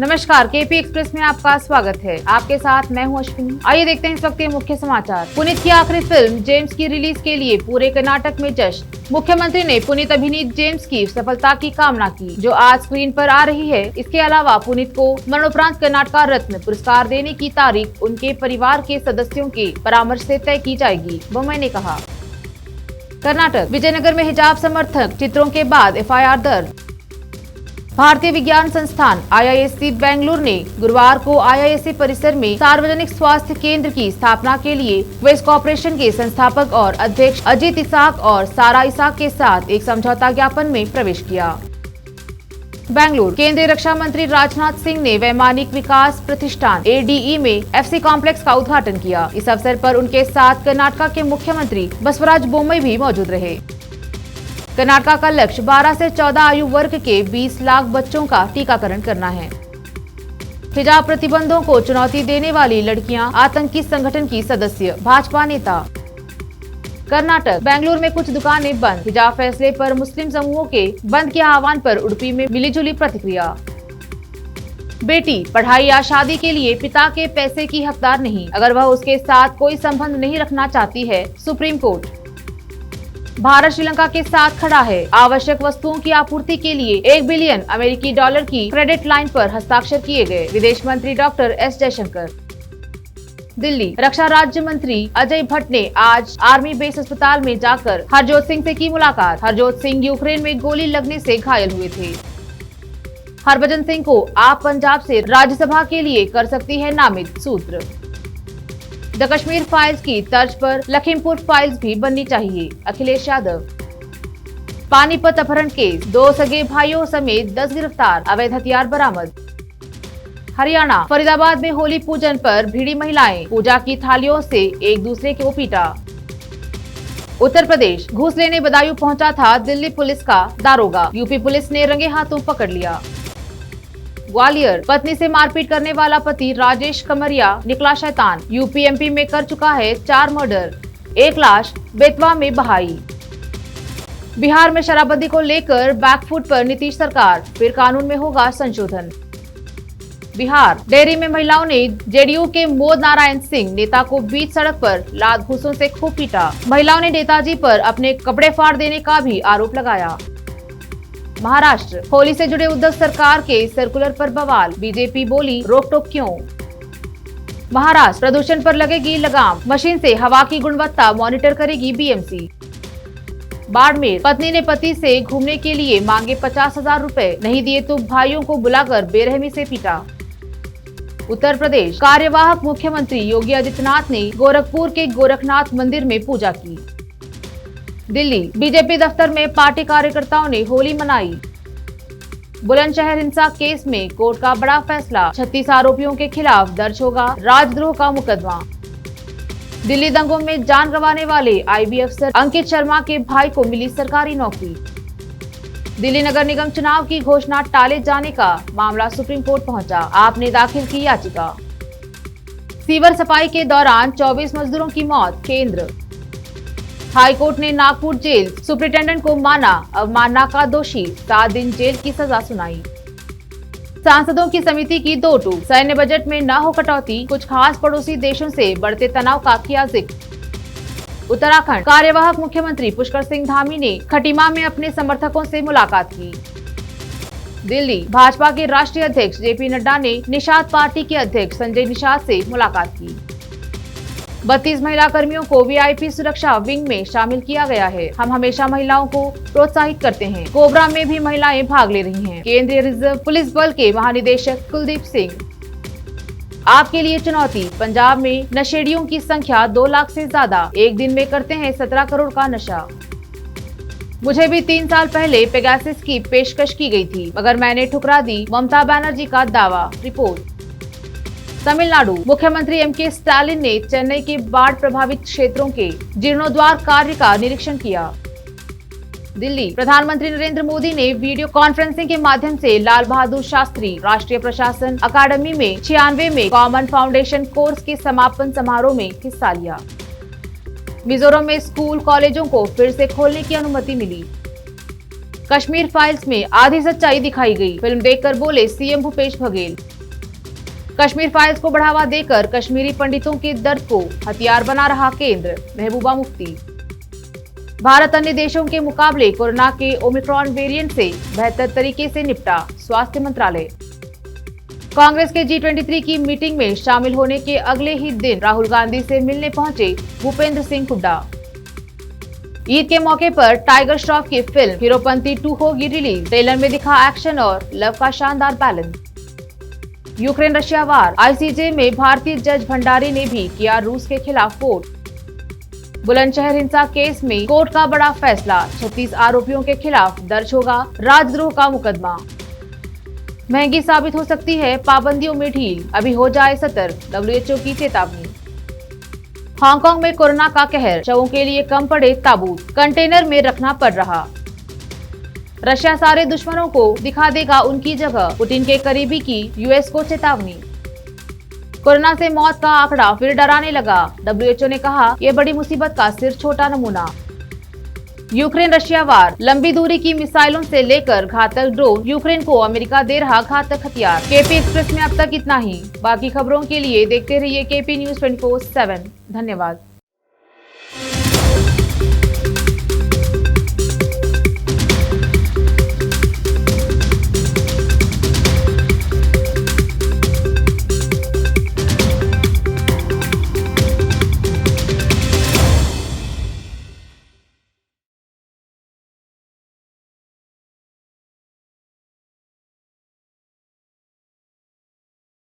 नमस्कार, KP express में आपका स्वागत है। आपके साथ मैं हूं अश्विनी। आइए देखते हैं इस वक्त के मुख्य समाचार। पुनीत की आखिरी फिल्म जेम्स की रिलीज के लिए पूरे कर्नाटक में जश्न। मुख्यमंत्री ने पुनीत अभिनीत जेम्स की सफलता की कामना की, जो आज स्क्रीन पर आ रही है। इसके अलावा पुनीत को मरणोपरांत कर्नाटक रत्न पुरस्कार देने की तारीख उनके परिवार के सदस्यों के परामर्श से तय की जाएगी, बोम्मई ने कहा। कर्नाटक विजयनगर में हिजाब समर्थक चित्रों के बाद एफआईआर दर्ज। भारतीय विज्ञान संस्थान IISc बेंगलुरु ने गुरुवार को IISc परिसर में सार्वजनिक स्वास्थ्य केंद्र की स्थापना के लिए वेस्ट कॉर्पोरेशन के संस्थापक और अध्यक्ष अजीत इसाक और सारा इसाक के साथ एक समझौता ज्ञापन में प्रवेश किया। बेंगलुरु केंद्रीय रक्षा मंत्री राजनाथ सिंह ने वैमानिक विकास प्रतिष्ठान ADE में FC कॉम्प्लेक्स का उद्घाटन किया। इस अवसर पर उनके साथ कर्नाटक के मुख्यमंत्री बसवराज बोम्मई भी मौजूद रहे। कर्नाटक का लक्ष्य 12 से 14 आयु वर्ग के 20 लाख बच्चों का टीकाकरण करना है। हिजाब प्रतिबंधों को चुनौती देने वाली लड़कियां आतंकी संगठन की सदस्य, भाजपा नेता। कर्नाटक बेंगलुरु में कुछ दुकानें बंद। हिजाब फैसले पर मुस्लिम समूहों के बंद के आह्वान पर उडुपी में मिलीजुली प्रतिक्रिया। बेटी पढ़ाई या शादी के लिए पिता के पैसे की हकदार नहीं, अगर वह उसके साथ कोई संबंध नहीं रखना चाहती है, सुप्रीम कोर्ट। भारत श्रीलंका के साथ खड़ा है। आवश्यक वस्तुओं की आपूर्ति के लिए $1 बिलियन अमेरिकी डॉलर की क्रेडिट लाइन पर हस्ताक्षर किए गए, विदेश मंत्री डॉक्टर S जयशंकर। दिल्ली रक्षा राज्य मंत्री अजय भट्ट ने आज आर्मी बेस अस्पताल में जाकर हरजोत सिंह से की मुलाकात। हरजोत सिंह यूक्रेन में गोली लगने से घायल हुए थे। हरभजन सिंह को आप पंजाब से राज्यसभा के लिए कर सकती है नामित, सूत्र। द कश्मीर फाइल्स की तर्ज पर लखीमपुर फाइल्स भी बननी चाहिए, अखिलेश यादव। पानीपत अपहरण केस, 2 सगे भाइयों समेत 10 गिरफ्तार, अवैध हथियार बरामद। हरियाणा फरीदाबाद में होली पूजन पर भिड़ी महिलाएं, पूजा की थालियों से एक दूसरे को पीटा। उत्तर प्रदेश घूस लेने बदायूं पहुंचा था दिल्ली पुलिस का दारोगा, यूपी पुलिस ने रंगे हाथों पकड़ लिया। ग्वालियर पत्नी से मारपीट करने वाला पति राजेश कमरिया निकला शैतान, यूपी MP में कर चुका है 4 मर्डर, 1 लाश बेतवा में बहाई। बिहार में शराबबंदी को लेकर बैकफुट पर नीतीश सरकार, फिर कानून में होगा संशोधन। बिहार डेयरी में महिलाओं ने JDU के मोद नारायण सिंह नेता को बीच सड़क पर लात घूंसों से खूब पीटा। महिलाओं ने नेताजी पर अपने कपड़े फाड़ देने का भी आरोप लगाया। महाराष्ट्र होली से जुड़े उद्धव सरकार के सर्कुलर पर बवाल, बीजेपी बोली रोक टोक क्यों। महाराष्ट्र प्रदूषण पर लगेगी लगाम, मशीन से हवा की गुणवत्ता मॉनिटर करेगी BMC। बाड़मेर पत्नी ने पति से घूमने के लिए मांगे 50,000 रुपए, नहीं दिए तो भाइयों को बुलाकर बेरहमी से पीटा। उत्तर प्रदेश कार्यवाहक मुख्यमंत्री योगी आदित्यनाथ ने गोरखपुर के गोरखनाथ मंदिर में पूजा की। दिल्ली बीजेपी दफ्तर में पार्टी कार्यकर्ताओं ने होली मनाई। बुलंदशहर हिंसा केस में कोर्ट का बड़ा फैसला, 36 आरोपियों के खिलाफ दर्ज होगा राजद्रोह का मुकदमा। दिल्ली दंगों में जान गंवाने वाले IB अफसर अंकित शर्मा के भाई को मिली सरकारी नौकरी। दिल्ली नगर निगम चुनाव की घोषणा टाले जाने का मामला सुप्रीम कोर्ट पहुंचा, आपने दाखिल की याचिका। सीवर सफाई के दौरान 24 मजदूरों की मौत, केंद्र। हाई कोर्ट ने नागपुर जेल सुपरिटेंडेंट को माना अवमानना का दोषी, 7 दिन जेल की सजा सुनाई। सांसदों की समिति की 2 टूक, सैन्य बजट में न हो कटौती, कुछ खास पड़ोसी देशों से बढ़ते तनाव का किया जिक्र। उत्तराखंड कार्यवाहक मुख्यमंत्री पुष्कर सिंह धामी ने खटीमा में अपने समर्थकों से मुलाकात की। दिल्ली भाजपा के राष्ट्रीय अध्यक्ष JP नड्डा ने निषाद पार्टी के अध्यक्ष संजय निषाद से मुलाकात की। 32 महिला कर्मियों को VIP सुरक्षा विंग में शामिल किया गया है। हम हमेशा महिलाओं को प्रोत्साहित करते हैं, कोबरा में भी महिलाएं भाग ले रही हैं। केंद्रीय रिजर्व पुलिस बल के महानिदेशक कुलदीप सिंह। आपके लिए चुनौती, पंजाब में नशेड़ियों की संख्या 2 लाख से ज्यादा, एक दिन में करते हैं 17 करोड़ का नशा। मुझे भी 3 साल पहले पेगासस की पेशकश की गई थी, मगर मैंने ठुकरा दी, ममता बनर्जी का दावा, रिपोर्ट। तमिलनाडु मुख्यमंत्री MK स्टालिन ने चेन्नई के बाढ़ प्रभावित क्षेत्रों के जीर्णोद्धार कार्य का निरीक्षण किया। दिल्ली प्रधानमंत्री नरेंद्र मोदी ने वीडियो कॉन्फ्रेंसिंग के माध्यम से लाल बहादुर शास्त्री राष्ट्रीय प्रशासन अकादमी में 96 में कॉमन फाउंडेशन कोर्स के समापन समारोह में हिस्सा लिया। मिजोरम में स्कूल कॉलेजों को फिर से खोलने की अनुमति मिली। कश्मीर फाइल्स में आधी सच्चाई दिखाई गई, फिल्म देखकर बोले CM भूपेश बघेल। कश्मीर फाइल्स को बढ़ावा देकर कश्मीरी पंडितों के दर्द को हथियार बना रहा केंद्र, महबूबा मुफ्ती। भारत अन्य देशों के मुकाबले कोरोना के ओमिक्रॉन वेरिएंट से बेहतर तरीके से निपटा, स्वास्थ्य मंत्रालय। कांग्रेस के G23 की मीटिंग में शामिल होने के अगले ही दिन राहुल गांधी से मिलने पहुंचे भूपेंद्र सिंह हुड्डा। ईद के मौके पर टाइगर श्रॉफ की फिल्म हीरोपंती 2 होगी रिलीज। ट्रेलर में दिखा एक्शन और लव का शानदार बैलेंस। यूक्रेन रशिया वार, ICJ में भारतीय जज भंडारी ने भी किया रूस के खिलाफ वोट। बुलंदशहर हिंसा केस में कोर्ट का बड़ा फैसला, 36 आरोपियों के खिलाफ दर्ज होगा राजद्रोह का मुकदमा। महंगी साबित हो सकती है पाबंदियों में ढील, अभी हो जाए सतर्क, WHO की चेतावनी। हांगकांग में कोरोना का कहर, शवों के लिए कम पड़े ताबूत, कंटेनर में रखना पड़ रहा। रशिया सारे दुश्मनों को दिखा देगा उनकी जगह, पुतिन के करीबी की US को चेतावनी। कोरोना से मौत का आंकड़ा फिर डराने लगा, WHO ने कहा यह बड़ी मुसीबत का सिर्फ छोटा नमूना। यूक्रेन रशिया वार, लंबी दूरी की मिसाइलों से लेकर घातक ड्रोन, यूक्रेन को अमेरिका दे रहा घातक हथियार। KP एक्सप्रेस में अब तक इतना ही। बाकी खबरों के लिए देखते रहिए KP News 24/7। धन्यवाद।